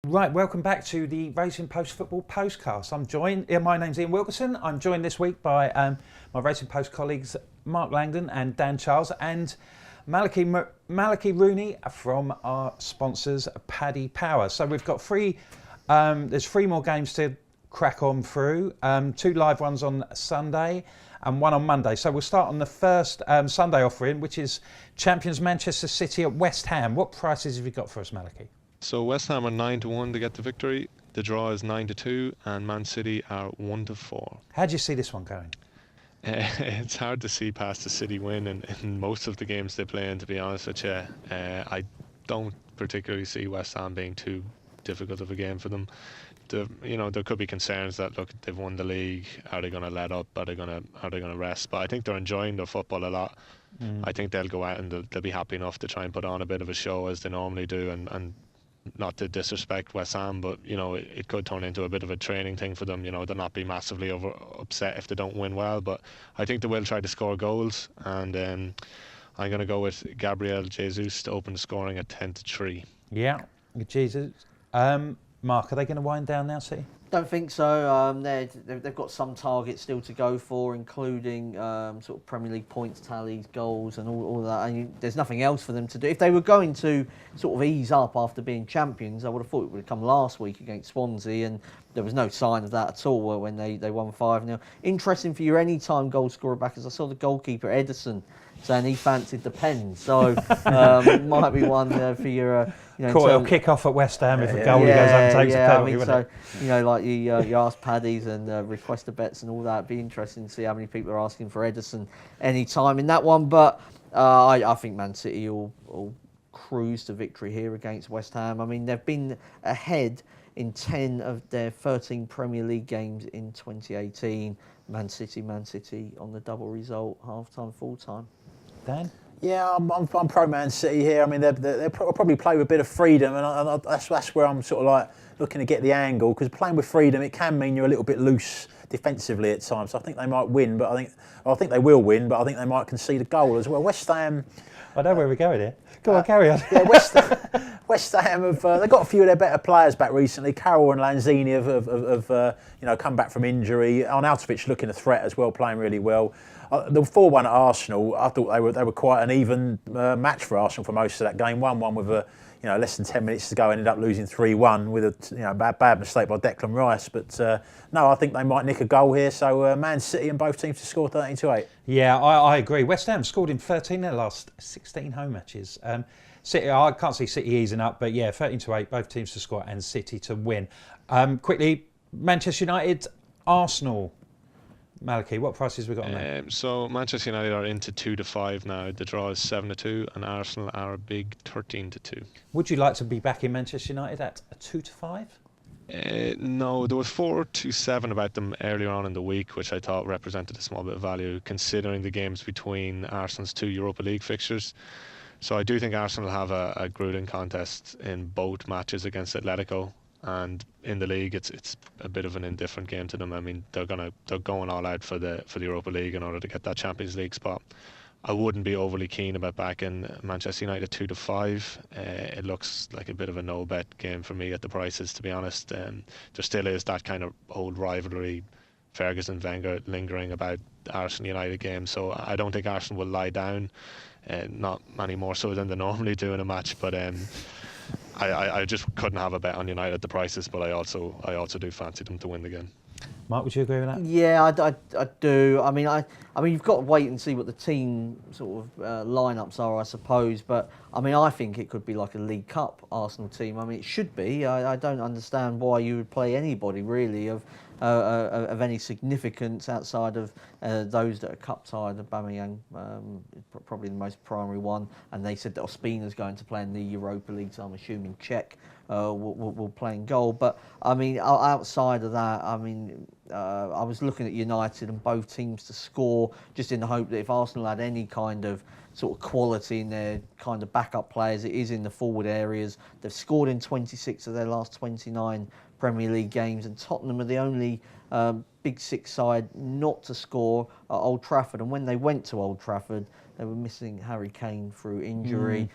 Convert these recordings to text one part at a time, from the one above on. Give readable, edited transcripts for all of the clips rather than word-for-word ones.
Right, welcome back to the Racing Post Football Postcast. My name's Ian Wilkerson. I'm joined this week by my Racing Post colleagues Mark Langdon and Dan Charles and Malachy Rooney from our sponsors Paddy Power. So we've got there's three more games to crack on through, two live ones on Sunday and one on Monday. So we'll start on the first Sunday offering, which is Champions Manchester City at West Ham. What prices have you got for us, Malachy? So West Ham are 9-1 to get the victory. The draw is 9-2, and Man City are 1-4. How do you see this one going? It's hard to see past the City win in most of the games they play in, to be honest with you. I don't particularly see West Ham being too difficult of a game for them. There could be concerns that, look, they've won the league. Are they going to let up? Are they going to rest? But I think they're enjoying their football a lot. I think they'll go out and they'll be happy enough to try and put on a bit of a show as they normally do, and not to disrespect West Ham, but it could turn into a bit of a training thing for them. They'll not be massively upset if they don't win well, but I think they will try to score goals, and I'm going to go with Gabriel Jesus to open the scoring at 10-3. Yeah, Jesus. Mark, are they going to wind down now, City? Don't think so. They've got some targets still to go for, including sort of Premier League points tallies, goals, and all of that. And there's nothing else for them to do. If they were going to sort of ease up after being champions, I would have thought it would have come last week against Swansea, and there was no sign of that at all when they won 5-0. Interesting for your anytime goal scorer backers, I saw the goalkeeper Ederson saying he fancied the pen, so might be one for your. It'll kick off at West Ham if a goalie goes up and takes a penalty. Like you ask Paddies and request the bets and all that. It'd be interesting to see how many people are asking for Ederson any time in that one. But I think Man City will cruise to victory here against West Ham. I mean, they've been ahead in 10 of their 13 Premier League games in 2018. Man City on the double result, half-time, full-time. Dan? Yeah, I'm pro Man City here. I mean, they'll probably play with a bit of freedom, and that's where I'm sort of like looking to get the angle, because playing with freedom, it can mean you're a little bit loose defensively at times. So I think they might win, but I think they will win, but I think they might concede a goal as well. West Ham. I know where we're going here. Go on, carry on. Yeah, West Ham have they've got a few of their better players back recently. Carroll and Lanzini have come back from injury. Arnautovic looking a threat as well, playing really well. The 4-1 at Arsenal, I thought they were quite an even match for Arsenal for most of that game. 1-1 with less than 10 minutes to go, ended up losing 3-1 with a bad mistake by Declan Rice. But no, I think they might nick a goal here. So Man City and both teams to score 13-8. Yeah, I agree. West Ham scored in 13 of their last 16 home matches. City, I can't see City easing up, but yeah, 13-8, both teams to score and City to win. Quickly, Manchester United, Arsenal. Malachy, what prices we got on that? So Manchester United are into 2-5 now. The draw is 7-2, and Arsenal are a big 13-2. Would you like to be back in Manchester United at a 2-5? No, there was 4-7 about them earlier on in the week, which I thought represented a small bit of value, considering the games between Arsenal's two Europa League fixtures. So I do think Arsenal have a grueling contest in both matches against Atletico. And in the league, it's a bit of an indifferent game to them. I mean, they're going all out for the Europa League in order to get that Champions League spot. I wouldn't be overly keen about backing Manchester United 2-5. It looks like a bit of a no bet game for me at the prices, to be honest. There still is that kind of old rivalry, Ferguson Wenger lingering about the Arsenal United game. So I don't think Arsenal will lie down, not any more so than they normally do in a match. But I just couldn't have a bet on United at the prices, but I also do fancy them to win the game. Mark, would you agree with that? Yeah, I do. I mean, you've got to wait and see what the team sort of lineups are, I suppose. But I mean, I think it could be like a League Cup Arsenal team. I mean, it should be. I don't understand why you would play anybody really of any significance outside of those that are cup side. Aubameyang probably the most primary one, and they said that Ospina's going to play in the Europa League, so I'm assuming Czech will play in goal. But I mean, outside of that, I mean, I was looking at United and both teams to score, just in the hope that if Arsenal had any kind of sort of quality in their kind of backup players, it is in the forward areas. They've scored in 26 of their last 29 Premier League games, and Tottenham are the only Big Six side not to score at Old Trafford. And when they went to Old Trafford, they were missing Harry Kane through injury.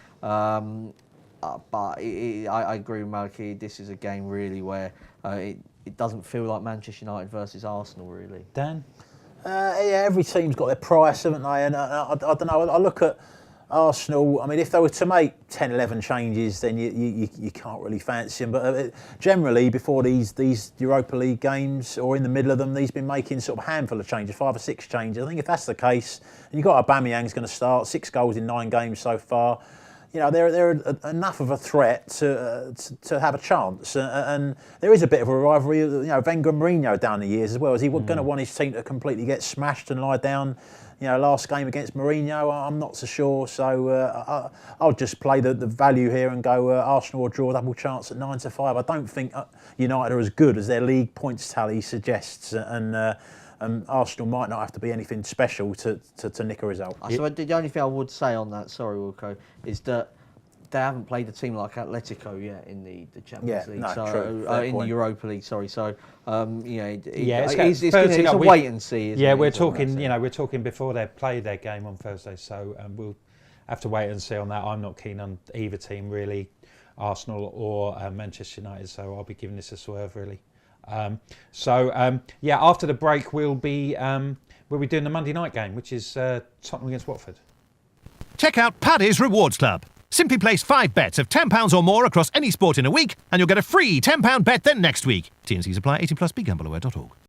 But I agree with Malky. This is a game really where it doesn't feel like Manchester United versus Arsenal, really. Dan? Yeah, every team's got their price, haven't they? And I don't know. I look at Arsenal. I mean, if they were to make 10, 11 changes, then you can't really fancy them. But generally, before these Europa League games or in the middle of them, he's been making sort of a handful of changes, 5 or 6 changes. I think if that's the case, and you've got Aubameyang's going to start, 6 goals in 9 games so far. You know, they're enough of a threat to have a chance, and there is a bit of a rivalry. You know, Wenger and Mourinho down the years as well. Is he going to want his team to completely get smashed and lie down? You know, last game against Mourinho, I'm not so sure. So I'll just play the value here and go Arsenal will draw double chance at 9-5. I don't think United are as good as their league points tally suggests, and Arsenal might not have to be anything special to nick a result. So the only thing I would say on that, sorry Wilco, is that they haven't played a team like Atletico yet in the Champions League, true. in the Europa League. Sorry, so it's a wait and see. Isn't it, we're talking. We're talking before they play their game on Thursday, so we'll have to wait and see on that. I'm not keen on either team really, Arsenal or Manchester United, so I'll be giving this a swerve really. After the break we'll be doing the Monday night game, which is Tottenham against Watford. Check out Paddy's Rewards Club. Simply place 5 bets of £10 or more across any sport in a week and you'll get a free £10 bet then next week. T&Cs apply. 18+, begambleaware.org.